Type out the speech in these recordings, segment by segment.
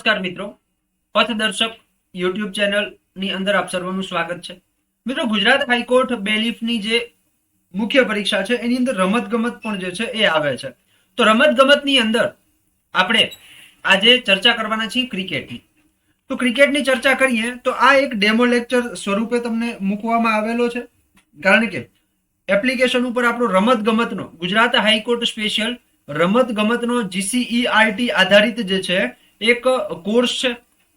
નમસ્કાર મિત્રો, પથદર્શક યુટ્યુબ ચેનલની અંદર આપ સર્વનું સ્વાગત છે. મિત્રો, ગુજરાત હાઈકોર્ટ બેલીફની જે મુખ્ય પરીક્ષા છે એની અંદર રમતગમત પણ જે છે એ આવે છે. તો રમતગમતની અંદર આપણે આજે ચર્ચા કરવાના છીએ ક્રિકેટની. તો ક્રિકેટની ચર્ચા કરીએ તો આ એક ડેમો લેક્ચર સ્વરૂપે તમને મૂકવામાં આવેલો છે, કારણ કે એપ્લિકેશન ઉપર આપણો રમતગમતનો ગુજરાત હાઈકોર્ટ સ્પેશિયલ રમતગમતનો GCERT આધારિત જે છે એક કોર્સ છે,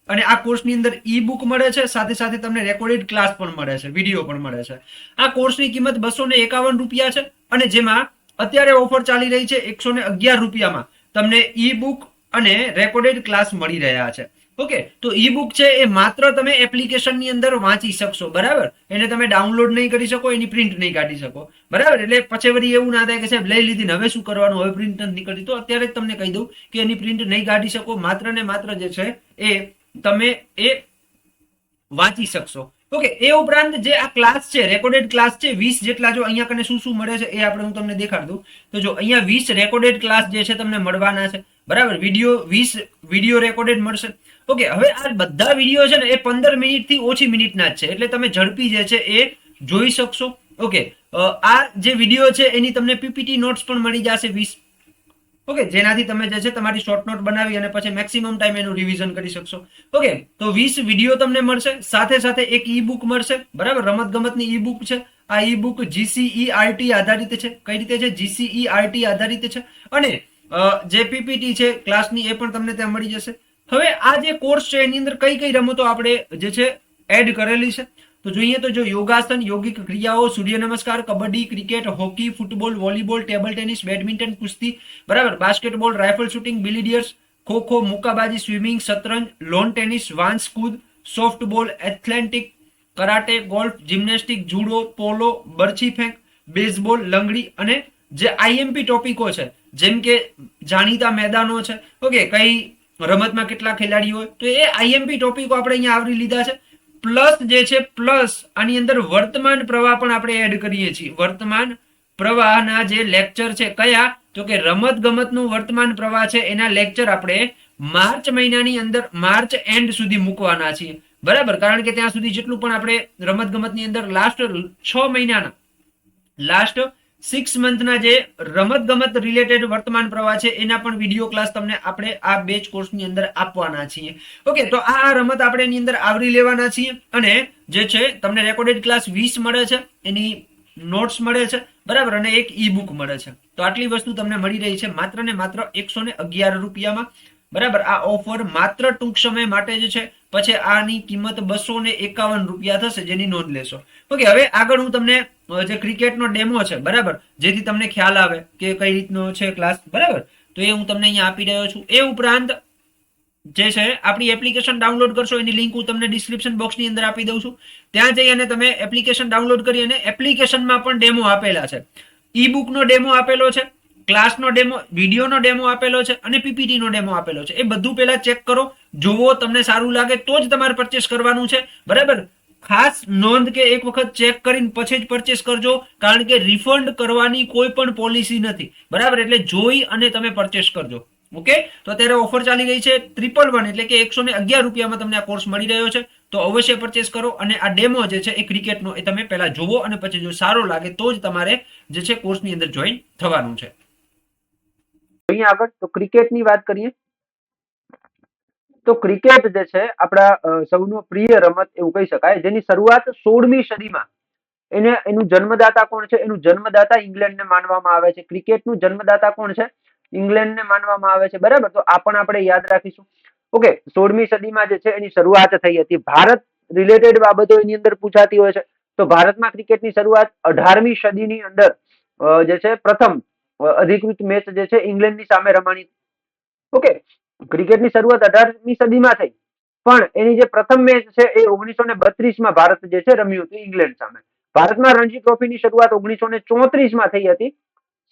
અને આ કોર્સની અંદર ઈ બુક મળે છે, સાથે સાથે તમને રેકોર્ડેડ ક્લાસ પણ મળે છે, વિડીયો પણ મળે છે. આ કોર્સની કિંમત 251 રૂપિયા છે, અને જેમાં અત્યારે ઓફર ચાલી રહી છે 111 રૂપિયામાં તમને ઈ બુક અને રેકોર્ડેડ ક્લાસ મળી રહ્યા છે. ઓકે, તો ઈ બુક છે એ માત્ર તમે એપ્લિકેશનની અંદર વાંચી શકશો, બરાબર. એને તમે ડાઉનલોડ નહીં કરી શકો, એની પ્રિન્ટ નહીં કાઢી શકો, બરાબર. એટલે પછી વળી એવું ના થાય કે સાહેબ લઈ લીધી ને હવે શું કરવાનું, હવે પ્રિન્ટ નથી નીકળતી. તો અત્યારે જ તમને કહી દઉં કે એની પ્રિન્ટ નહીં કાઢી શકો, માત્ર ને માત્ર જે છે એ તમે એ વાંચી શકશો. ઓકે, એ ઉપરાંત જે આ ક્લાસ છે, રેકોર્ડેડ ક્લાસ છે 20 જેટલા. જો અહીંયા કને શું શું મળે છે એ આપણે હું તમને દેખાડ દઉં. તો જો અહીંયા 20 રેકોર્ડેડ ક્લાસ જે છે તમને મળવાના છે, બરાબર. વિડીયો 20 વિડીયો રેકોર્ડેડ મળશે. ઓકે, હવે આ બધા વિડીયો છે ને એ 15 મિનિટથી ઓછી મિનિટના જ છે, એટલે તમે ઝડપી જે છે એ જોઈ શકશો. ઓકે, આ જે વિડીયો છે એની તમને પીપીટી નોટ્સ પણ મળી જશે 20. ઓકે, જેનાથી તમે જે છે તમારી શોર્ટ નોટ બનાવી અને પછી મેક્સિમમ ટાઈમ એનું રિવિઝન કરી શકશો. ઓકે, તો 20 વિડીયો તમને મળશે, સાથે સાથે એક ઈ બુક મળશે, બરાબર. રમતગમતની ઈ બુક છે. આ ઈ બુક GCERT આધારિત છે. કઈ રીતે છે? GCERT આધારિત છે. અને જે પીપીટી છે ક્લાસની એ પણ તમને ત્યાં મળી જશે. હવે આ જે કોર્સ છે એની અંદર કઈ કઈ રમતો આપણે જે છે એડ કરેલી છે તો જોઈએ તો જો યોગાસન, યોગિક ક્રિયાઓ, surya namaskar, kabaddi, cricket, hockey, football, volleyball, table tennis, badminton, કુસ્તી, બરાબર, basketball, rifle shooting, billiards, kho kho, મુક્કાબાજી, સ્વિમિંગ, શતરંજ, લોન ટેનિસ, વાંસ કૂદ, softball, athletic, karate, golf, gymnastic, judo, polo, બરછી ફેંક, બેઝબોલ, લંગડી, અને જે આઈએમપી ટોપિકો છે જેમ કે જાણીતા મેદાનો છે. ઓકે, કઈ રમતમાં કેટલા ખેલાડીઓ હોય, તો એ આઈએમપી ટોપિકો આપણે અહીંયા આવરી લીધા છે. પ્લસ જે છે આની અંદર વર્તમાન પ્રવાહ પણ આપણે એડ કરીએ છીએ. વર્તમાન પ્રવાહના જે લેક્ચર છે કયા, તો કે રમત ગમતનું વર્તમાન પ્રવાહ છે એના લેક્ચર આપણે માર્ચ મહિનાની અંદર માર્ચ એન્ડ સુધી મૂકવાના છીએ, બરાબર. કારણ કે ત્યાં સુધી જેટલું પણ આપણે રમત ગમતની અંદર લાસ્ટ 6 મહિનાના લાસ્ટ 6 મંથના જે રમત ગમત રિલેટેડ વર્તમાન પ્રવાહ છે એના પણ વિડીયો ક્લાસ તમને આપણે આ બેચ કોર્સની અંદર આપવાના છીએ. ઓકે, તો આ રમત આપણે એની અંદર આવરી લેવાના છીએ, અને જે છે તમને રેકોર્ડેડ ક્લાસ 20 મળે છે, એની નોટ્સ મળે છે, બરાબર, અને એક ઈ બુક મળે છે. તો આટલી વસ્તુ તમને મળી રહી છે માત્ર ને માત્ર 111 રૂપિયામાં, બરાબર. આ ઓફર માત્ર ટૂંક સમય માટે જ છે, પછી આની કિંમત 251 રૂપિયા થશે, જેની નોંધ લેશો. ઓકે, હવે આગળ હું તમને જે ક્રિકેટનો ડેમો છે, બરાબર, જેથી તમને ખ્યાલ આવે કે કઈ રીતનો છે ક્લાસ, બરાબર, તો એ હું તમને અહીંયા આપી રહ્યો છું. એ ઉપરાંત જે છે આપણી એપ્લિકેશન ડાઉનલોડ કરશો એની લિંક હું તમને ડિસ્ક્રિપ્શન બોક્સની અંદર આપી દઉં છું. ત્યાં જઈ અને તમે એપ્લિકેશન ડાઉનલોડ કરી અને એપ્લિકેશનમાં પણ ડેમો આપેલા છે. ઈ બુકનો ડેમો આપેલો છે, ક્લાસનો ડેમો, વિડીયોનો ડેમો આપેલો છે, અને પીપીટીનો ડેમો આપેલો છે. એ બધું પહેલા ચેક કરો, જોવો, તમને સારું લાગે તો જ તમારે પરચેસ કરવાનું છે, બરાબર. ખાસ નોંધ કે એક વખત ચેક કરીને પછી જ પરચેસ કરજો, કારણ કે રિફંડ કરવાની કોઈ પણ પોલિસી નથી, બરાબર. એટલે જોઈ અને તમે પરચેસ કરજો. ઓકે, તો અત્યારે ઓફર ચાલી રહી છે 111 એટલે કે 111 રૂપિયામાં તમને આ કોર્સ મળી રહ્યો છે. તો અવશ્ય પરચેસ કરો, અને આ ડેમો જે છે એ ક્રિકેટનો એ તમે પહેલા જોવો, અને પછી જો સારો લાગે તો જ તમારે જે છે કોર્સની અંદર જોઈન થવાનું છે. અહીંયા આગળ તો ક્રિકેટની વાત કરીએ તો ક્રિકેટ જે છે આપણા સૌનો પ્રિય રમત એવું કહી શકાય, જેની શરૂઆત 16મી સદીમાં એનું જન્મદાતા કોણ છે? એનું જન્મદાતા ઇંગ્લેન્ડને માનવામાં આવે છે. ક્રિકેટનું જન્મદાતા કોણ છે? ઇંગ્લેન્ડને માનવામાં આવે છે, બરાબર. તો આ પણ આપણે યાદ રાખીશું. ઓકે, 16મી સદીમાં જે છે એની શરૂઆત થઈ હતી. ભારત રિલેટેડ બાબતો એની અંદર પૂછાતી હોય છે, તો ભારતમાં ક્રિકેટની શરૂઆત 18મી સદીની અંદર જે છે પ્રથમ અધિકૃત મેચ જે છે ઇંગ્લેન્ડની સામે રમાણી. ઓકે, ક્રિકેટની શરૂઆત 18મી સદીમાં થઈ, પણ એની જે પ્રથમ મેચ છે એ 1932માં ભારત જે છે રમ્યું હતું ઇંગ્લેન્ડ સામે. ભારતમાં રણજી ટ્રોફીની શરૂઆત 1934માં થઈ હતી.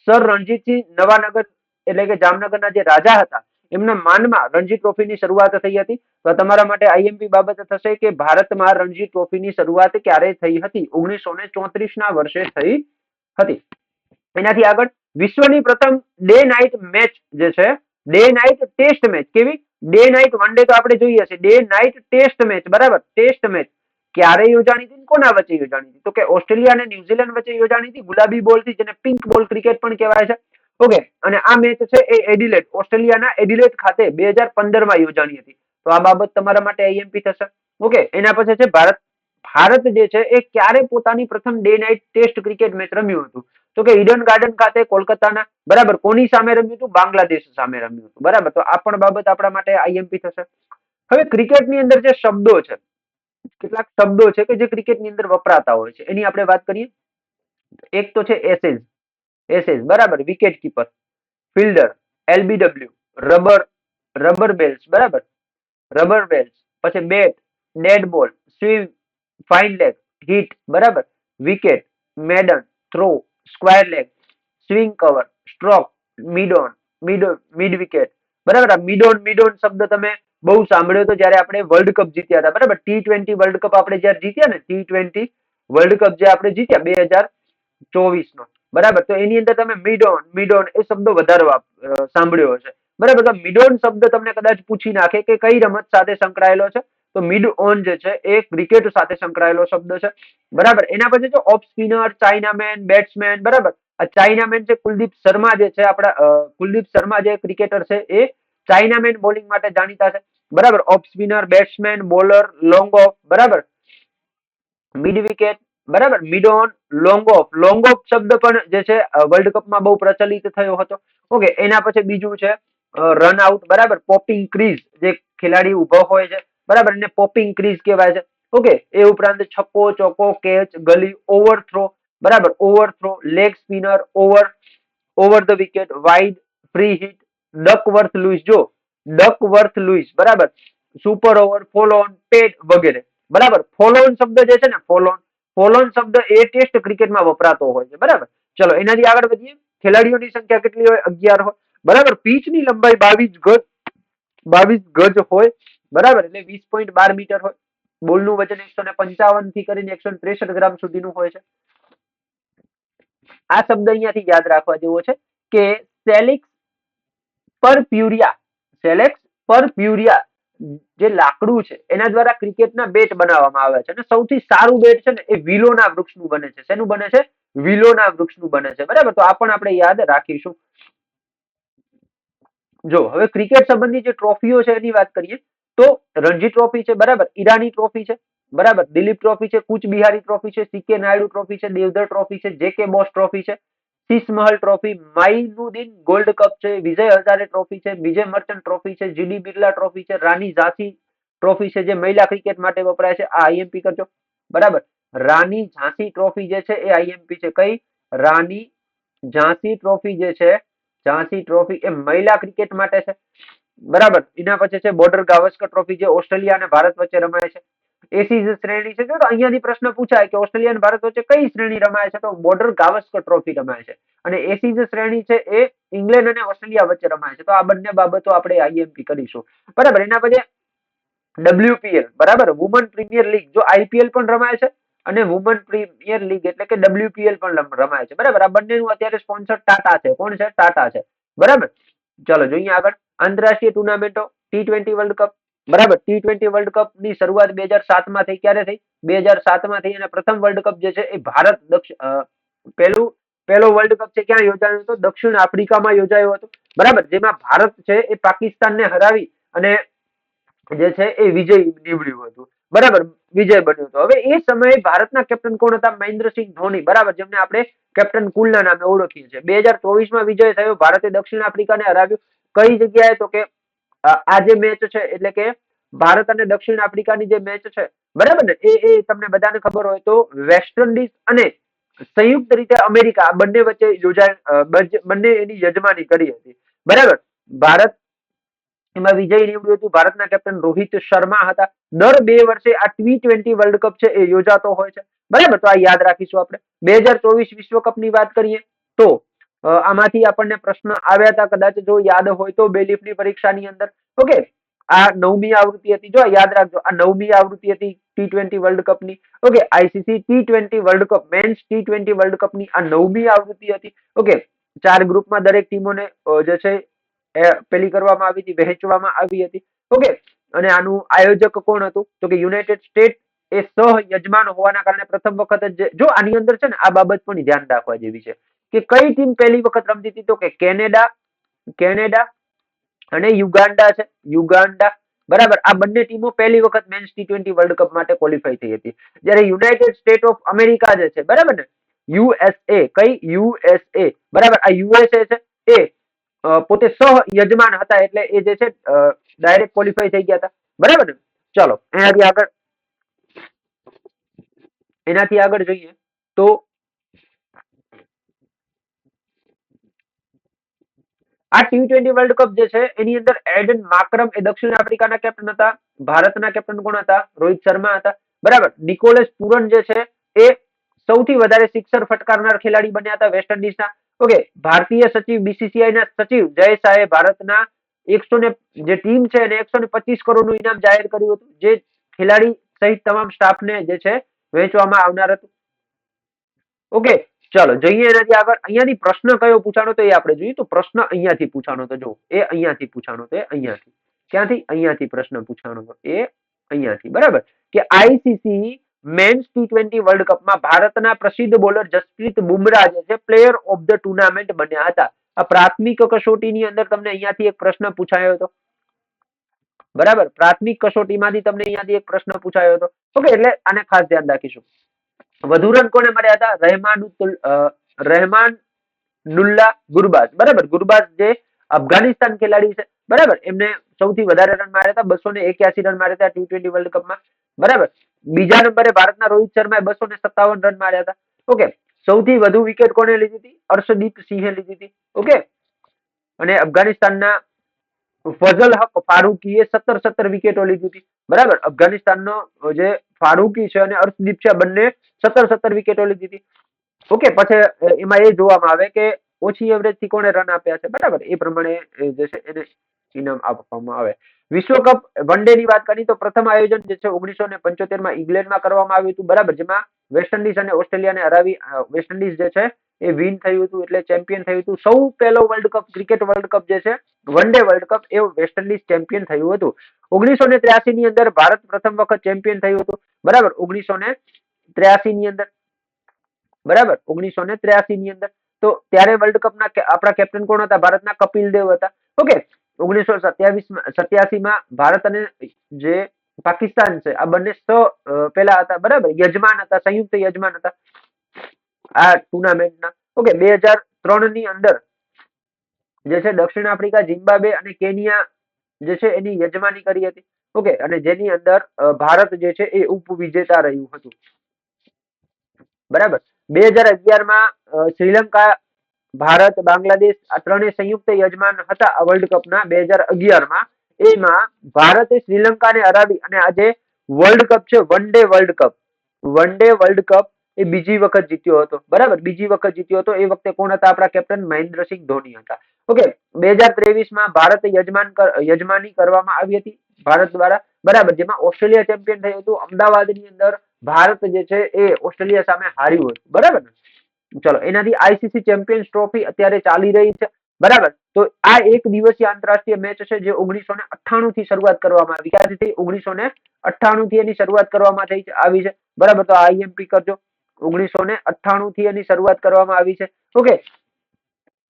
સર રણજીતસિંહ નવાનગર એટલે કે જામનગરના જે રાજા હતા એમના માનમાં રણજી ટ્રોફીની શરૂઆત થઈ હતી. તો તમારા માટે આઈએમપી બાબત થશે કે ભારતમાં રણજી ટ્રોફીની શરૂઆત ક્યારે થઈ હતી? 1934ના વર્ષે થઈ હતી. એનાથી આગળ વિશ્વની પ્રથમ ડે નાઇટ મેચ જે છે, ડે નાઇટ ટેસ્ટ મેચ, કેવી? ડે નાઇટ વન ડે તો આપણે જોઈએ છે, ડે નાઇટ ટેસ્ટ મેચ, બરાબર, ટેસ્ટ મેચ ક્યારે યોજાણી હતી, કોના વચ્ચે યોજાણી હતી? તો કે ઓસ્ટ્રેલિયા અને ન્યુઝીલેન્ડ વચ્ચે યોજાણી હતી, ગુલાબી બોલ થી, જેને પિંક બોલ ક્રિકેટ પણ કહેવાય છે. ઓકે, અને આ મેચ છે એ એડિલેડ, ઓસ્ટ્રેલિયાના એડિલેડ ખાતે 2015 માં યોજાણી હતી. તો આ બાબત તમારા માટે આઈએમપી થશે. ઓકે, એના પછી છે ભારત. ભારત જે છે એ ક્યારે પોતાની પ્રથમ day night test cricket match રમ્યું હતું? તો કે ઈડન ગાર્ડન ખાતે કોલકાતાના, બરાબર, કોની સામે રમ્યું હતું? બાંગ્લાદેશ સામે રમ્યું હતું, બરાબર. તો આ પણ બાબત આપણા માટે આઈએમપી થશે. હવે ક્રિકેટની અંદર જે શબ્દો છે, કેટલાક શબ્દો છે કે જે ક્રિકેટની અંદર વપરાતા હોય છે, એની આપણે વાત કરીએ. એક તો છે એસેજ, એસેજ, બરાબર, wicket keeper, fielder, LBW, rubber, rubber bails, બરાબર, રબર બેલ્સ, પછી bat, dead ball, swing, fine leg, hit, બરાબર, wicket, maiden, throw, square leg, swing cover, stroke, mid on, mid wicket, બરાબર. આ મિડ ઓન શબ્દ તમે બહુ સાંભળ્યો તો જ્યારે આપણે વર્લ્ડ કપ જીત્યા હતા, બરાબર, T20 વર્લ્ડ કપ આપણે જયારે જીત્યા ને, T20 વર્લ્ડ કપ જે આપણે જીત્યા 2024 નો, બરાબર, તો એની અંદર તમે મિડ ઓન એ શબ્દ વધારે સાંભળ્યો હશે, બરાબર. તો મિડ ઓન શબ્દ તમને કદાચ પૂછી નાખે કે કઈ રમત સાથે સંકળાયેલો છે, તો મિડ ઓન જે છે એ ક્રિકેટ સાથે સંકળાયેલો શબ્દ છે, બરાબર. એના પછી છે ઓફ સ્પિનર, ચાઇનામેન, બેટ્સમેન, બરાબર. આ ચાઇનામેન છે કુલદીપ શર્મા જે છે, આપણા કુલદીપ શર્મા જે ક્રિકેટર છે એ ચાઇનામેન બોલિંગ માટે જાણીતા છે, બરાબર. Of spinner, batsman, bowler, long of, બરાબર, મિડ વિકેટ, બરાબર, mid on, long of. Long of શબ્દ પણ જે છે વર્લ્ડ કપમાં બહુ પ્રચલિત થયો હતો. ઓકે, એના પછી બીજું છે રન આઉટ, બરાબર, પોપિંગ ક્રીઝ, જે ખેલાડી ઉભો હોય છે, બરાબર, એને પોપિંગ ક્રીઝ કહેવાય છે. ઓકે, એ ઉપરાંત છક્કો, ચોકો, કેચ, ગલી, ઓવરથ્રો, બરાબર, overthrow, leg spinner, over the wicket, wide, free hit, Duckworth Lewis, જો ડકવર્થ લુઇસ, બરાબર, સુપર ઓવર, ફોલો ઓન, પેટ વગેરે, બરાબર. ફોલો ઓન શબ્દ જે છે ને, ફોલો ઓન શબ્દ એ ટેસ્ટ ક્રિકેટમાં વપરાતો હોય છે, બરાબર. ચલો એનાથી આગળ વધીએ. ખેલાડીઓની સંખ્યા કેટલી હોય? 11 હોય, બરાબર. પીચની લંબાઈ 22 ગજ હોય, બરાબર, એટલે 20.12 મીટર હોય. બોલનું વજન 155 થી કરીને 163 ગ્રામ સુધીનું હોય છે. આ શબ્દ અહીંયાથી યાદ રાખવા જેવો છે કે સેલિક્સ પરપ્યુરિયા, સેલેક્સ પરપ્યુરિયા જે લાકડું છે એના દ્વારા ક્રિકેટના બેટ બનાવવામાં આવે છે, અને સૌથી સારું બેટ છે ને એ વિલોના વૃક્ષનું બને છે. શેનું બને છે? વિલોના વૃક્ષનું બને છે, બરાબર. તો આ પણ આપણે યાદ રાખીશું. જો હવે ક્રિકેટ સંબંધી જે ટ્રોફીઓ છે એની વાત કરીએ તો રણજી ટ્રોફી છે, બરાબર, ઈરાની ટ્રોફી છે, બરાબર, દિલીપ ટ્રોફી છે, કુચ બિહારી ટ્રોફી છે, સીકે નાયડુ ટ્રોફી છે, દેવધર ટ્રોફી છે, જેકે બોસ ટ્રોફી છે, શીશ મહલ ટ્રોફી, માઇનુદ્દીન ગોલ્ડ કપ છે, વિજય હજારે ટ્રોફી છે, વિજય મર્ચન્ટ ટ્રોફી છે, જીડી બિરલા ટ્રોફી છે, રાની ઝાંસી ટ્રોફી છે જે મહિલા ક્રિકેટ માટે વપરાય છે. આ આઈએમપી કરજો, બરાબર. રાની ઝાંસી ટ્રોફી જે છે એ આઈએમપી છે. કઈ? રાની ઝાંસી ટ્રોફી જે છે, ઝાંસી ટ્રોફી એ મહિલા ક્રિકેટ માટે છે, બરાબર. એના પછી છે બોર્ડર ગાવસ્કર ટ્રોફી જે ઓસ્ટ્રેલિયા અને ભારત વચ્ચે રમાય છે. એસીઝ શ્રેણી છે. જો તો અહીંયાથી પ્રશ્ન પૂછાય કે ઓસ્ટ્રેલિયા અને ભારત વચ્ચે કઈ શ્રેણી રમાય છે, તો બોર્ડર ગાવસ્કર ટ્રોફી રમાય છે. અને એસીઝ શ્રેણી છે એ ઇંગ્લેન્ડ અને ઓસ્ટ્રેલિયા વચ્ચે રમાય છે. તો આ બંને બાબતો આપણે આઈએમપી કરીશું, બરાબર. એના પછી ડબ્લ્યુપીએલ, બરાબર, વુમન પ્રીમિયર લીગ, જો આઈપીએલ પણ રમાય છે અને વુમન પ્રીમિયર લીગ એટલે કે ડબ્લ્યુપીએલ પણ રમાય છે, બરાબર. આ બંનેનું અત્યારે સ્પોન્સર ટાટા છે. કોણ છે? ટાટા છે, બરાબર. ચલો જોઈએ આગળ. આંતરરાષ્ટ્રીય ટુર્નામેન્ટો, T20 વર્લ્ડ કપ, બરાબર. T20 વર્લ્ડ કપ ની શરૂઆત 2007 માં થઈ. ક્યારે થઈ? 2007 માં થઈ. અને પ્રથમ વર્લ્ડ કપ જે છે એ ભારત પહેલો વર્લ્ડ કપ છે ક્યાં યોજાયો હતો? દક્ષિણ આફ્રિકામાં યોજાયો હતો, બરાબર. જેમાં ભારત છે એ પાકિસ્તાનને હરાવી અને જે છે એ વિજય નીવડ્યું હતું, બરાબર, વિજય બન્યો હતો. હવે એ સમયે ભારતના કેપ્ટન કોણ હતા? મહેન્દ્રસિંહ ધોની, બરાબર, જેમને આપણે કેપ્ટન કુલ ના નામે ઓળખીએ છીએ. 2024 માં વિજય થયો. ભારતે દક્ષિણ આફ્રિકાને હરાવ્યું. કઈ જગ્યાએ? તો કે આ જે મેચ છે એટલે કે ભારત અને દક્ષિણ આફ્રિકાની જે મેચ છે, બરાબર ને, એ તમને બધાને ખબર હોય તો વેસ્ટ ઇન્ડિઝ અને સંયુક્ત રીતે અમેરિકા આ બંને વચ્ચે યોજાય, બંને એની યજમાની કરી હતી, બરાબર. ભારત એમાં વિજય નીવડ્યું હતું. ભારતના કેપ્ટન રોહિત શર્મા હતા. દર 2 વર્ષે આ T20 વર્લ્ડ કપ છે એ યોજાતો હોય છે, બરાબર. તો આ યાદ રાખીશું આપણે. 2024 વિશ્વકપ ની વાત કરીએ તો આમાંથી આપણને પ્રશ્ન આવ્યા હતા, કદાચ જો યાદ હોય તો બેલીફની પરીક્ષાની અંદર. ઓકે, આ 9મી આવૃત્તિ હતી. જો યાદ રાખજો, આ 9મી આવૃત્તિ હતી T20 વર્લ્ડ કપ ની. Okay, ICC T20 world cup, men's T20 world cup ની આ 9મી આવૃત્તિ હતી. ઓકે, 4 ગ્રુપમાં દરેક ટીમોને જે છે પેલી કરવામાં આવી હતી, વહેંચવામાં આવી હતી. ઓકે, અને આનું આયોજક કોણ હતું તો કે યુનાઇટેડ સ્ટેટ એ સહ યજમાન હોવાના કારણે પ્રથમ વખત જ જો આની અંદર છે ને આ બાબત પણ ધ્યાન રાખવા જેવી છે કે કઈ ટીમ પહેલી વખત રમતી હતી તો કે કેનેડા અને યુગાન્ડા છે, યુગાન્ડા, બરાબર. આ બંને ટીમો પહેલી વખત મેન્સ T20 વર્લ્ડ કપ માટે ક્વોલિફાય થઈ હતી. જ્યારે યુનાઇટેડ સ્ટેટ ઓફ અમેરિકા જે છે, બરાબર ને, યુએસએ, કઈ યુએસએ, બરાબર, આ યુએસએ છે એ પોતે સહ યજમાન હતા એટલે એ જે છે ડાયરેક્ટ ક્વોલિફાય થઈ ગયા હતા, બરાબર ને. ચલો એનાથી આગળ જોઈએ તો આ T20 વર્લ્ડ કપ જે છે એની અંદર એડન માકરમ એ દક્ષિણ આફ્રિકાના કેપ્ટન હતા. ભારતના કેપ્ટન કોણ હતા? રોહિત શર્મા હતા, બરાબર. નિકોલસ પુરન જે છે એ સૌથી વધારે સિક્સર ફટકારનાર ખેલાડી બન્યા હતા વેસ્ટ ઇન્ડિઝના. ઓકે, ભારતીય સચિવ બીસીસીઆઈ ના સચિવ જય શાહે ભારતના 100 ને જે ટીમ છે એને 125 કરોડનું ઇનામ જાહેર કર્યું હતું, જે ખેલાડી સહિત તમામ સ્ટાફને જે છે વહેંચવામાં આવનાર હતું. ઓકે, ચલો જોઈએ એનાથી આગળ. અહીંયાથી પ્રશ્ન કયો પૂછાણો તો એ આપણે જોઈએ. તો પ્રશ્ન અહીંયાથી પૂછાણો તો જો એ અહીંયાથી પૂછાણો તો એ અહીંયાથી. ક્યાંથી? અહીંયાથી પ્રશ્ન પૂછાણો તો એ અહીંયાથી, બરાબર. કે આઈસીસી મેન્સ T20 વર્લ્ડ કપમાં ભારતના પ્રસિદ્ધ બોલર જસપ્રીત બુમરાહ જે છે પ્લેયર ઓફ ધ ટુર્નામેન્ટ બન્યા હતા. આ પ્રાથમિક કસોટીની અંદર તમને અહીંયાથી એક પ્રશ્ન પૂછાયો હતો, બરાબર. પ્રાથમિક કસોટીમાંથી તમને અહીંયાથી એક પ્રશ્ન પૂછાયો હતો. ઓકે, એટલે આને ખાસ ધ્યાન રાખીશું. વધુ રન કોને મળ્યા હતા? રહેમાનુલ્લાહ ગુરબાઝ, બરાબર. ગુરબાઝ જે અફઘાનિસ્તાન ખેલાડી છે, બરાબર, એમને સૌથી વધારે રન માર્યા હતા, 281 રન માર્યા હતા T20 વર્લ્ડ કપમાં, બરાબર. બીજા નંબરે ભારતના રોહિત શર્માએ 257 રન માર્યા હતા. ઓકે, સૌથી વધુ વિકેટ કોને લીધી હતી? અર્શદીપ સિંહે લીધી હતી. ઓકે, અને અફઘાનિસ્તાનના ફઝલ હક ફારૂકીએ 17 વિકેટો લીધી હતી, બરાબર. અફઘાનિસ્તાનનો જે ફારૂકી છે અને અર્શદીપ છે, બંને 17 વિકેટો લીધી હતી. ઓકે, પછી એમાં એ જોવામાં આવે કે ઓછી એવરેજ થી કોને રન આપ્યા છે, બરાબર. એ પ્રમાણે જે છે એને ઇનામ આપવામાં આવે. વિશ્વકપ વન ડે ની વાત કરીએ તો પ્રથમ આયોજન જે છે 1975 ઇંગ્લેન્ડમાં કરવામાં આવ્યું હતું, બરાબર. જેમાં વેસ્ટ ઇન્ડિઝ અને ઓસ્ટ્રેલિયાને હરાવી વેસ્ટ ઇન્ડિઝ જે છે એ વિન થયું હતું એટલે ચેમ્પિયન થયું હતું. સૌ પહેલો world cup, cricket world cup જે છે વન ડે વર્લ્ડ કપ એ વેસ્ટ ઇન્ડિઝ ચેમ્પિયન થયું હતું. 1983 ની અંદર ભારત પ્રથમ વખત ચેમ્પિયન થયું હતું, બરાબર. 1983 ની અંદર, બરાબર. 1983 ની અંદર તો ત્યારે વર્લ્ડ કપના આપણા કેપ્ટન કોણ હતા? ભારતના કપિલ દેવ હતા. ઓકે, 1987 ભારત અને જે પાકિસ્તાન છે આ બંને પેલા હતા, બરાબર, યજમાન હતા, સંયુક્ત યજમાન હતા આ ટુર્નામેન્ટના. ઓકે, 2003 ની અંદર જે છે દક્ષિણ આફ્રિકા, ઝિમ્બાબ્વે અને કેનિયા જે છે એની યજમાની કરી હતી. ઓકે, અને જેની અંદર ભારત જે છે એ ઉપવિજેતા રહ્યું હતું, બરાબર. 2011 શ્રીલંકા, ભારત, બાંગ્લાદેશ આ ત્રણેય સંયુક્ત યજમાન હતા આ વર્લ્ડ કપના 2011. એમાં ભારતે શ્રીલંકાને હરાવી અને આજે વર્લ્ડ કપ છે one day world cup, one day world cup એ બીજી વખત જીત્યો હતો, બરાબર. બીજી વખત જીત્યો હતો. એ વખતે કોણ હતા? આપણા કેપ્ટન મહેન્દ્રસિંહ ધોની હતા. ઓકે, 2023 ભારતે યજમાની કરવામાં આવી હતી ભારત દ્વારા, બરાબર. જેમાં ઓસ્ટ્રેલિયા ચેમ્પિયન થયું હતું. અમદાવાદની અંદર ભારત જે છે એ ઓસ્ટ્રેલિયા સામે હાર્યું હતું, બરાબર. ચલો, એનાથી આઈસીસી ચેમ્પિયન્સ ટ્રોફી અત્યારે ચાલી રહી છે, બરાબર. તો આ એક દિવસીય આંતરરાષ્ટ્રીય મેચ છે જે 1998 થી શરૂઆત કરવામાં આવી. ક્યારથી થઈ? 1998 થી એની શરૂઆત કરવામાં આવી છે, બરાબર. તો આઈએમપી કરજો. 1998 થી એની શરૂઆત કરવામાં આવી છે. ઓકે,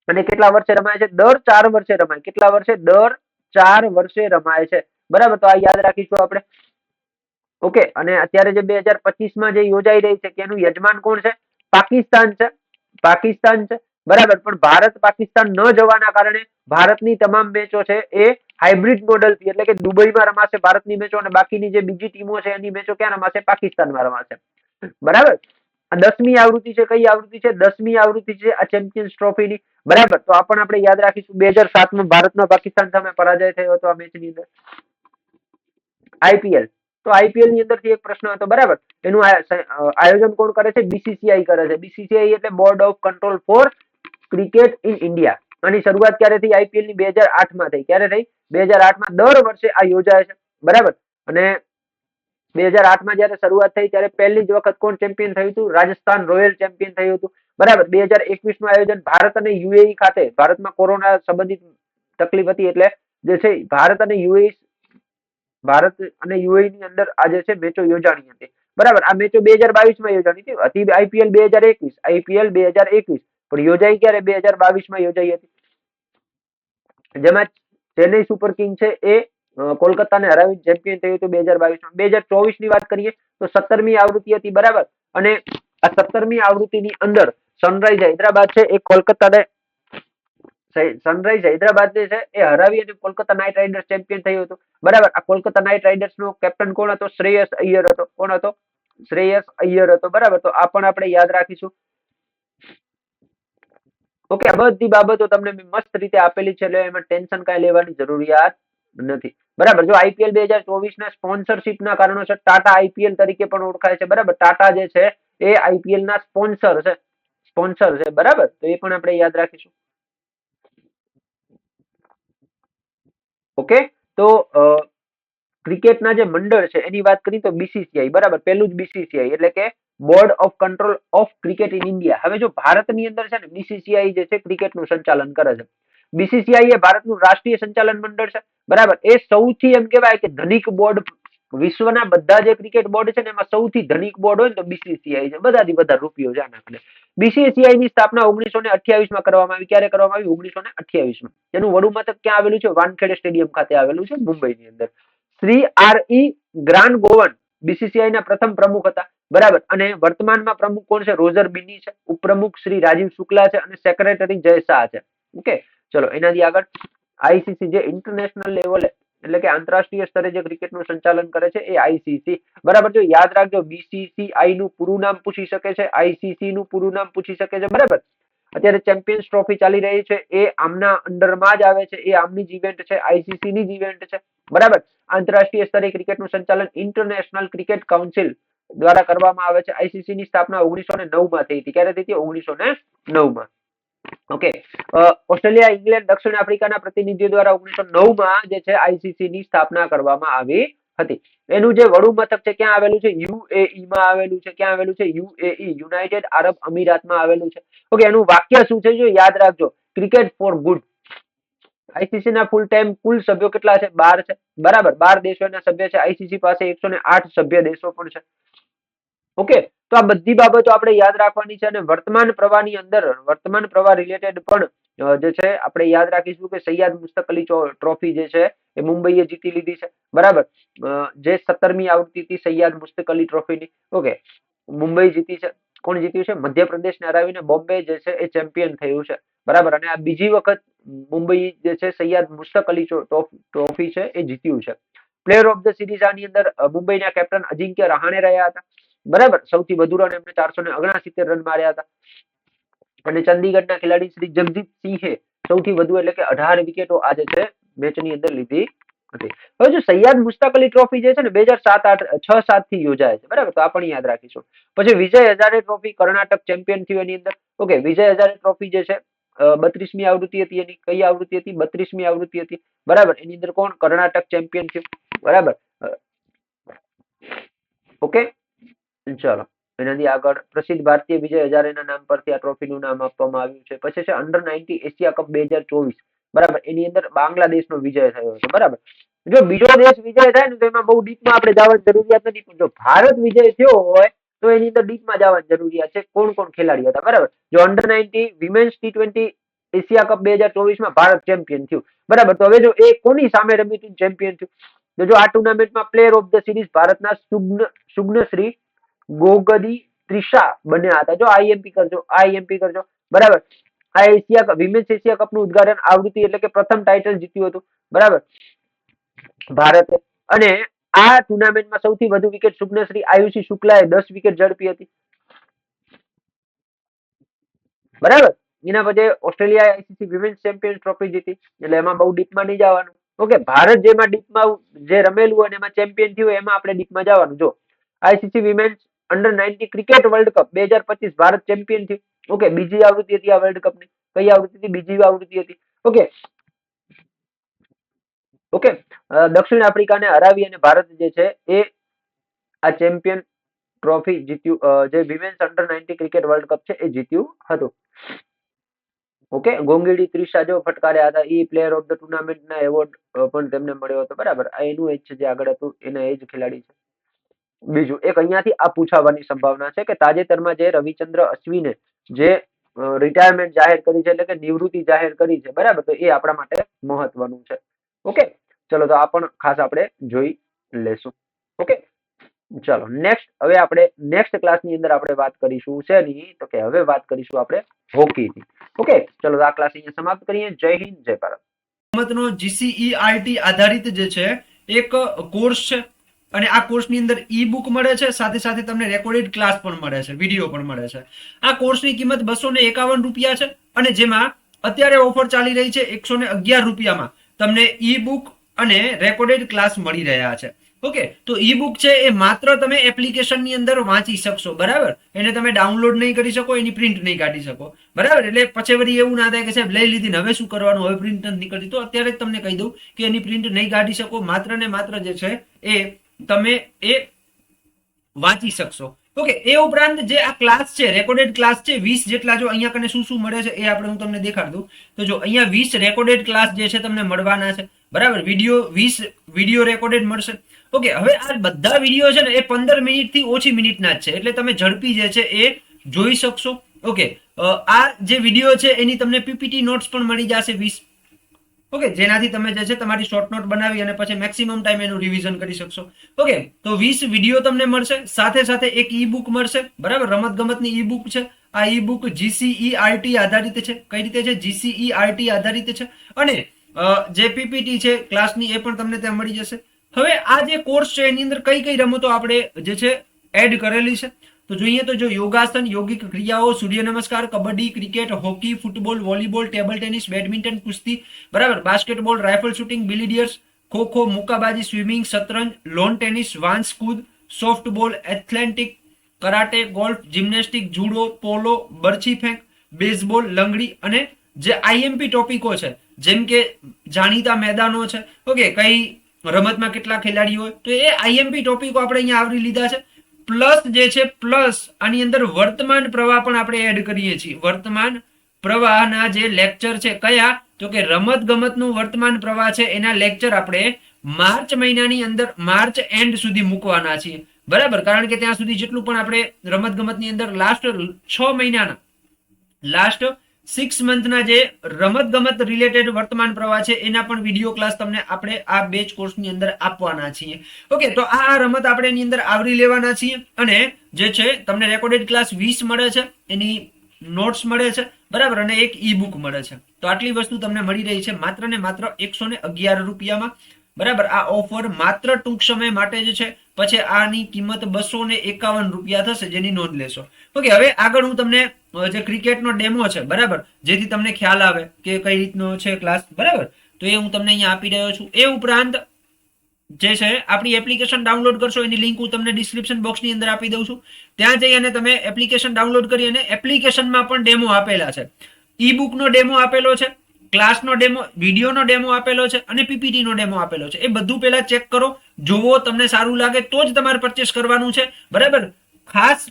અને કેટલા વર્ષે રમાય છે? દર 4 વર્ષે રમાય. કેટલા વર્ષે? દર 4 વર્ષે રમાય છે, બરાબર. તો આ યાદ રાખીશું આપણે. ઓકે, અને અત્યારે જે 2025 જે યોજાઈ રહી છે કે એનું યજમાન કોણ છે? પાકિસ્તાન છે, પાકિસ્તાન છે, બરાબર. પણ ભારત પાકિસ્તાન ન જવાના કારણે ભારતની તમામ મેચો છે એ હાઇબ્રિડ મોડલથી એટલે કે દુબઈમાં રમાશે ભારતની મેચો અને બાકીની જે બીજી ટીમો છે એની મેચો ક્યાં રમાશે? પાકિસ્તાનમાં રમાશે, બરાબર. આ 10મી આવૃત્તિ છે. કઈ આવૃત્તિ છે? 10મી આવૃત્તિ છે આ ચેમ્પિયન્સ ટ્રોફીની, બરાબર. તો આ પણ આપણે યાદ રાખીશું. 2007 ભારતનો પાકિસ્તાન સામે પરાજય થયો હતો આ મેચની અંદર. આઈપીએલ, તો આઈપીએલ ની અંદરથી એક પ્રશ્ન હતો, બરાબર. એનું આયોજન કોણ કરે છે? બીસીસીઆઈ કરે છે. બીસીસીઆઈ એટલે board of control for cricket in India. આની શરૂઆત ક્યારે થઈ? આઈપીએલ ની 2008 થઈ. ક્યારે થઈ? 2008 દર વર્ષે આ યોજાય છે, બરાબર. અને 2008 જયારે શરૂઆત થઈ ત્યારે પહેલી જ વખત કોણ ચેમ્પિયન થયું હતું? રાજસ્થાન રોયલ ચેમ્પિયન થયું હતું, બરાબર. 2021 નું આયોજન ભારત અને યુએઈ ખાતે, ભારતમાં કોરોના સંબંધિત તકલીફ હતી એટલે જે છે ભારત અને યુએઈ ભારત અને યુએઈ ની અંદર આ જે છે મેચો યોજાણી હતી. બરાબર, આ મેચો 2022 માં યોજાણી હતી આઈપીએલ 2021, આઈપીએલ 2021, પણ યોજાઈ ક્યારે? 2022 માં યોજાઈ હતી. જેમાં ચેન્નઈ સુપર કિંગ છે એ કોલકાતાને હરાવી ચેમ્પિયન થયું હતું 2022 માં. 2024 ની વાત કરીએ તો 17મી આવૃત્તિ હતી. બરાબર, અને આ 17મી આવૃત્તિની અંદર સનરાઈઝ હૈદરાબાદ છે એ કોલકાતાને સનરાઈઝ હૈદરાબાદ જે છે એ હરાવી અને કોલકાતા નાઇટ રાઇડર્સ ચેમ્પિયન થયું હતું. બરાબર, આ કોલકાતા નાઇટ રાઇડર્સ નો કેપ્ટન કોણ હતો? શ્રેયસ અય્યર હતો. કોણ હતો? શ્રેયસ અય્યર હતો. બરાબર, તો આ પણ આપણે યાદ રાખીશું. ઓકે, આ બધી બાબતો તમને મસ્ત રીતે આપેલી છે, એટલે એમાં ટેન્શન કાંઈ લેવાની જરૂરિયાત નથી. બરાબર, જો આઈપીએલ 2024 ના સ્પોન્સરશિપ ના કારણોસર ટાટા આઈપીએલ તરીકે પણ ઓળખાય છે. બરાબર, ટાટા જે છે એ આઈપીએલ ના સ્પોન્સર છે. બરાબર, તો એ પણ આપણે યાદ રાખીશું. ઓકે, તો ક્રિકેટના જે મંડળ છે એની વાત કરીએ તો બીસીસીઆઈ. બરાબર, પેલું જ બીસીસીઆઈ એટલે કે board of control of cricket in India. હવે જો ભારતની અંદર છે ને બીસીસીઆઈ જે છે ક્રિકેટનું સંચાલન કરે છે. બીસીસીઆઈ એ ભારતનું રાષ્ટ્રીય સંચાલન મંડળ છે. બરાબર, એ સૌથી એમ કહેવાય કે ધનિક બોર્ડ, વિશ્વના બધા જે ક્રિકેટ બોર્ડ છે ને એમાં સૌથી ધનિક બોર્ડ હોય ને તો બીસીસીઆઈ છે. બધાથી વધારે રૂપિયો છે આના આપણે. બીસીસીઆઈ ની સ્થાપના 1928 માં કરવામાં આવી. ક્યારે કરવામાં આવી? 1928 માં. એનું વડુ મથક ક્યાં આવેલું છે? વાનખેડે સ્ટેડિયમ ખાતે આવેલું છે, મુંબઈની અંદર. શ્રી આર.ઈ. ગ્રાન ગોવન બીસીસીઆઈ ના પ્રથમ પ્રમુખ હતા. બરાબર, અને વર્તમાનમાં પ્રમુખ કોણ છે? રોજર બિની છે. ઉપપ્રમુખ શ્રી રાજીવ શુક્લા છે અને સેક્રેટરી જય શાહ છે. ઓકે, ચલો એનાથી આગળ આઈસીસી જે ઇન્ટરનેશનલ લેવલે એટલે કે આંતરરાષ્ટ્રીય સ્તરે જે ક્રિકેટનું સંચાલન કરે છે એ આઈસીસી. બરાબર, જો યાદ રાખજો બીસીસીઆઈ નું પૂરું નામ પૂછી શકે છે, આઈસીસી નું પૂરું નામ પૂછી શકે છે. બરાબર, અત્યારે ચેમ્પિયન્સ ટ્રોફી ચાલી રહી છે એ આમના અંડરમાં જ આવે છે, એ આમની જ ઇવેન્ટ છે, આઈસીસી ની જ ઇવેન્ટ છે. બરાબર, આંતરરાષ્ટ્રીય સ્તરે ક્રિકેટનું સંચાલન ઇન્ટરનેશનલ ક્રિકેટ કાઉન્સિલ દ્વારા કરવામાં આવે છે. આઈસીસી ની સ્થાપના 1909 માં થઈ હતી. ક્યારે થઈ હતી? 1909 માં. ઓકે, ઓસ્ટ્રેલિયા, ઇંગ્લેન્ડ, દક્ષિણ આફ્રિકાના પ્રતિનિધિઓ દ્વારા 1909 માં જે છે આઈસીસી ની સ્થાપના કરવામાં આવી હતી. એનું જે વડુ મથક છે ક્યાં આવેલું છે? યુએઈ માં આવેલું છે. ક્યાં આવેલું છે? યુએઈ, યુનાઇટેડ આરબ અમીરાતમાં આવેલું છે. ઓકે, એનું વાક્ય શું છે? જો યાદ રાખજો, ક્રિકેટ ફોર ગુડ. આઈસીસી ના ફૂલ ટાઈમ કુલ સભ્યો કેટલા છે? 12 છે. બરાબર, 12 દેશોના સભ્ય છે. આઈસીસી પાસે 108 સભ્ય દેશો પણ છે. ઓકે, તો આ બધી બાબતો આપણે યાદ રાખવાની છે. અને વર્તમાન પ્રવાહની અંદર વર્તમાન પ્રવાહ રિલેટેડ પણ જે છે આપણે યાદ રાખીશું કે સૈયદ મુસ્તક અલી ટ્રોફી જે છે એ મુંબઈએ જીતી લીધી છે. બરાબર, જે 17મી આવૃત્તિ હતી સૈયદ મુસ્તક અલી ટ્રોફીની. ઓકે, મુંબઈ જીતી છે. કોણ જીત્યું છે? મધ્યપ્રદેશને હરાવીને બોમ્બે જે છે એ ચેમ્પિયન થયું છે. બરાબર, અને આ બીજી વખત મુંબઈ જે છે સૈયદ મુસ્તક અલી ટ્રોફી છે એ જીત્યું છે. પ્લેયર ઓફ ધ સિરીઝ આની અંદર મુંબઈના કેપ્ટન અજિંક્ય રહાણે રહ્યા હતા. બરાબર, સૌથી વધુ રન એમને 469 રન માર્યા હતા. અને ચંદીગઢના ખેલાડી શ્રી જગજીત સિંહે સૌથી વધુ એટલે કે 18 વિકેટો આજે છે મેચની અંદર લીધી હતી. હવે જો સૈયદ મુસ્તાક અલી ટ્રોફી જે છે ને 2006-7 થી યોજાય છે. બરાબર, તો આ પણ યાદ રાખીશું. પછી વિજય હજારે ટ્રોફી કર્ણાટક ચેમ્પિયન થયું એની અંદર. ઓકે, વિજય હજારે ટ્રોફી જે છે 32મી આવૃત્તિ હતી. એની કઈ આવૃત્તિ હતી? 32મી આવૃત્તિ હતી. બરાબર, એની અંદર કોણ કર્ણાટક ચેમ્પિયન થયું? બરાબર, ઓકે, ચલો એનાથી આગળ પ્રસિદ્ધ ભારતીય વિજય હજારેના નામ પરથી આ ટ્રોફીનું નામ આપવામાં આવ્યું છે. પછી છે અંડર 19 એશિયા કપ 2024. બરાબર, એની અંદર બાંગ્લાદેશનો વિજય થયો છે. બરાબર, જો બીજો દેશ વિજય થાય ને તો એમાં બહુ ડીપમાં આપણે જવાની જરૂરિયાત નથી, પણ જો ભારત વિજય થયો હોય તો એની અંદર ડીપમાં જવાની જરૂરિયાત છે. કોણ કોણ ખેલાડી હતા? બરાબર, જો under 19 women's T20 Asia cup 2024 માં ભારત ચેમ્પિયન થયું. બરાબર, તો હવે જો એ કોની સામે રમ્યું હતું ચેમ્પિયન થયું? તો જો આ ટુર્નામેન્ટમાં પ્લેયર ઓફ ધ સિરીઝ ભારતના સુગ્નશ્રી ગોગદી ત્રિષા બન્યા હતા. જો આઈએમપી કરજો. બરાબર, આ વિમેન્સ એશિયા કપનું ઉદ્ઘાટન આવૃત્તિ એટલે કે પ્રથમ ટાઇટલ જીત્યું હતું. બરાબર, ભારતે. અને આ ટુર્નામેન્ટમાં સૌથી વધુ વિકેટ સુગ્નશ્રી આયુષી શુક્લાએ 10 વિકેટ ઝડપી હતી. બરાબર, એના પછી Australia ICC women's champion trophy જીતી, એટલે એમાં બહુ ડીપમાં નહીં જવાનું. ઓકે, ભારત જેમાં ડીપમાં જે રમેલું હોય એમાં ચેમ્પિયન થયું એમાં આપણે ડીપમાં જવાનું. જો ICC women's under 19 cricket world cup 2025 Bharat champion થયું. ઓકે, બીજી આવૃત્તિ હતી આ વર્લ્ડ કપની. કઈ આવૃત્તિ હતી? બીજી આવૃત્તિ હતી. ઓકે, ઓકે, દક્ષિણ આફ્રિકાને હરાવી અને ભારત જે છે એ આ ચેમ્પિયન ટ્રોફી જીત્યું, જે women's under 19 cricket world cup છે એ જીત્યું હતું. ઓકે, ગોંગેડી ત્રિષા જો ફટકાર્યા હતા, એ પ્લેયર ઓફ ધ ટુર્નામેન્ટના એવોર્ડ પણ તેમને મળ્યો હતો. બરાબર, આ એનું એજ છે જે આગળ હતું, એના એ જ ખેલાડી છે. બીજું એક અહીંયાથી આ પૂછાવાની સંભાવના છે કે તાજેતરમાં જે રવિચંદ્ર અશ્વિને જે રિટાયરમેન્ટ જાહેર કરી છે, એટલે કે નિવૃત્તિ જાહેર કરી છે, બરાબર, તો એ આપણા માટે મહત્વનું છે. ઓકે, ચલો તો આ પણ ખાસ આપણે જોઈ લેશું. ઓકે, ચલો નેક્સ્ટ, હવે આપણે નેક્સ્ટ ક્લાસની અંદર આપણે વાત કરીશું શેની, તો કે હવે વાત કરીશું આપણે હોકીની. ઓકે, ચલો તો આ ક્લાસ અહીંયા સમાપ્ત કરીએ. જય હિન્દ, જય ભારત. રમતનો GCERT આધારિત જે છે એક કોર્સ છે, અને આ કોર્સની અંદર ઈ બુક મળે છે, સાથે સાથે તમને રેકોર્ડેડ ક્લાસ પણ મળે છે, વિડીયો પણ મળે છે. આ કોર્સની કિંમત 251 રૂપિયા છે, અને જેમાં અત્યારે ઓફર ચાલી રહી છે 111 રૂપિયામાં તમને ઈ બુક અને રેકોર્ડેડ ક્લાસ મળી રહ્યા છે. ઓકે, તો ઈ બુક છે એ માત્ર તમે એપ્લિકેશનની અંદર વાંચી શકશો. બરાબર, એને તમે ડાઉનલોડ નહીં કરી શકો, એની પ્રિન્ટ નહીં કાઢી શકો. બરાબર, એટલે પછી વળી એવું ના થાય કે સાહેબ લઈ લીધી ને હવે શું કરવાનું, હવે પ્રિન્ટ નથી નીકળતી, તો અત્યારે જ તમને કહી દઉં કે એની પ્રિન્ટ નહીં કાઢી શકો. માત્ર ને માત્ર જે છે એ તમે એ વાંચી શકશો. ઓકે, એ ઉપરાંત જે આ ક્લાસ છે, રેકોર્ડેડ ક્લાસ છે 20 જેટલા, જો અહીંયા કને શું શું મળે છે એ આપણે હું તમને દેખાડ દઉં. તો જો અહીંયા 20 રેકોર્ડેડ ક્લાસ જે છે તમને મળવાના છે. બરાબર, વિડીયો 20 વિડીયો રેકોર્ડેડ મળશે. ઓકે, હવે આ બધા વિડીયો છે ને એ 15 મિનિટથી ઓછી મિનિટના જ છે, એટલે તમે ઝડપી જે છે એ જોઈ શકશો. ઓકે, આ જે વિડીયો છે એની તમને પીપીટી નોટ્સ પણ મળી જશે 20. ઓકે, જેનાથી તમે જે છે તમારી શોર્ટ નોટ બનાવી અને પછી મેક્સિમમ ટાઈમ એનું રિવિઝન કરી શકશો. ઓકે, તો 20 વિડીયો તમને મળશે, સાથે સાથે એક ઈ બુક મળશે. બરાબર, રમત ગમતની ઈ બુક છે. આ ઈ બુક GCERT આધારિત છે. કઈ રીતે છે? GCERT આધારિત છે. અને જે પીપીટી છે ક્લાસની એ પણ તમને ત્યાં મળી જશે. હવે આ જે કોર્સ છે એની અંદર કઈ કઈ રમતો આપણે જે છે એડ કરેલી છે, તો જોઈએ તો જો યોગાસન, યોગિક ક્રિયાઓ, surya namaskar, kabaddi, cricket, hockey, football, volleyball, table tennis, badminton, કુસ્તી, બરાબર, basketball, rifle shooting, billiards, kho kho, મુક્કાબાજી, સ્વિમિંગ, શતરંજ, લોન ટેનિસ, વાંસ કૂદ, softball, athletic, karate, golf, gymnastic, judo, polo, બરછી ફેંક, બેઝબોલ, લંગડી, અને જે IMP ટોપિકો છે જેમ કે જાણીતા મેદાનો છે. ઓકે, કઈ રમતમાં કેટલા ખેલાડીઓ હોય, તો એ IMP ટોપિકો આપણે અહીંયા આવરી લીધા છે. પ્લસ જે છે પ્લસ આની અંદર વર્તમાન પ્રવાહ પણ આપણે એડ કરીએ છીએ. વર્તમાન પ્રવાહના જે લેક્ચર છે કયા, તો કે રમત ગમતનું વર્તમાન પ્રવાહ છે એના લેક્ચર આપણે માર્ચ મહિનાની અંદર માર્ચ એન્ડ સુધી મૂકવાના છીએ. બરાબર, કારણ કે ત્યાં સુધી જેટલું પણ આપણે રમત ગમતની અંદર લાસ્ટ 6 મહિનાના લાસ્ટ 6 મંથના જે રમત ગમત રિલેટેડ વર્તમાન પ્રવાહ છે એના પણ વિડીયો ક્લાસ તમને આપણે આ બેચ કોર્સની અંદર આપવાના છીએ. ઓકે, તો આ રમત આપણે એની અંદર આવરી લેવાના છીએ, અને જે છે તમને રેકોર્ડેડ ક્લાસ 20 મળે છે, એની નોટ્સ મળે છે. બરાબર, અને એક ઈ બુક મળે છે. તો આટલી વસ્તુ તમને મળી રહી છે માત્ર ને માત્ર 111 રૂપિયામાં. બરાબર, આ ઓફર માત્ર ટૂંક સમય માટે જ છે, પછી આની કિંમત 251 રૂપિયા થશે, જેની નોંધ લેશો. ઓકે, હવે આગળ હું તમને જે ક્રિકેટનો ડેમો છે, બરાબર, જેથી તમને ખ્યાલ આવે કે કઈ રીતનો છે ક્લાસ, બરાબર, તો એ હું તમને અહીંયા આપી રહ્યો છું. એ ઉપરાંત જે છે આપણી એપ્લિકેશન ડાઉનલોડ કરશો એની લિંક હું તમને ડિસ્ક્રિપ્શન બોક્સની અંદર આપી દઉં છું. ત્યાં જઈ અને તમે એપ્લિકેશન ડાઉનલોડ કરી અને એપ્લિકેશનમાં પણ ડેમો આપેલા છે. ઈ બુકનો ડેમો આપેલો છે, ક્લાસનો ડેમો, વિડીયોનો ડેમો આપેલો છે, અને પીપીટી નો ડેમો આપેલો છે. એ બધું પહેલા ચેક કરો, જોવો, તમને સારું લાગે તો જ તમારે પરચેસ કરવાનું છે. બરાબર, ખાસ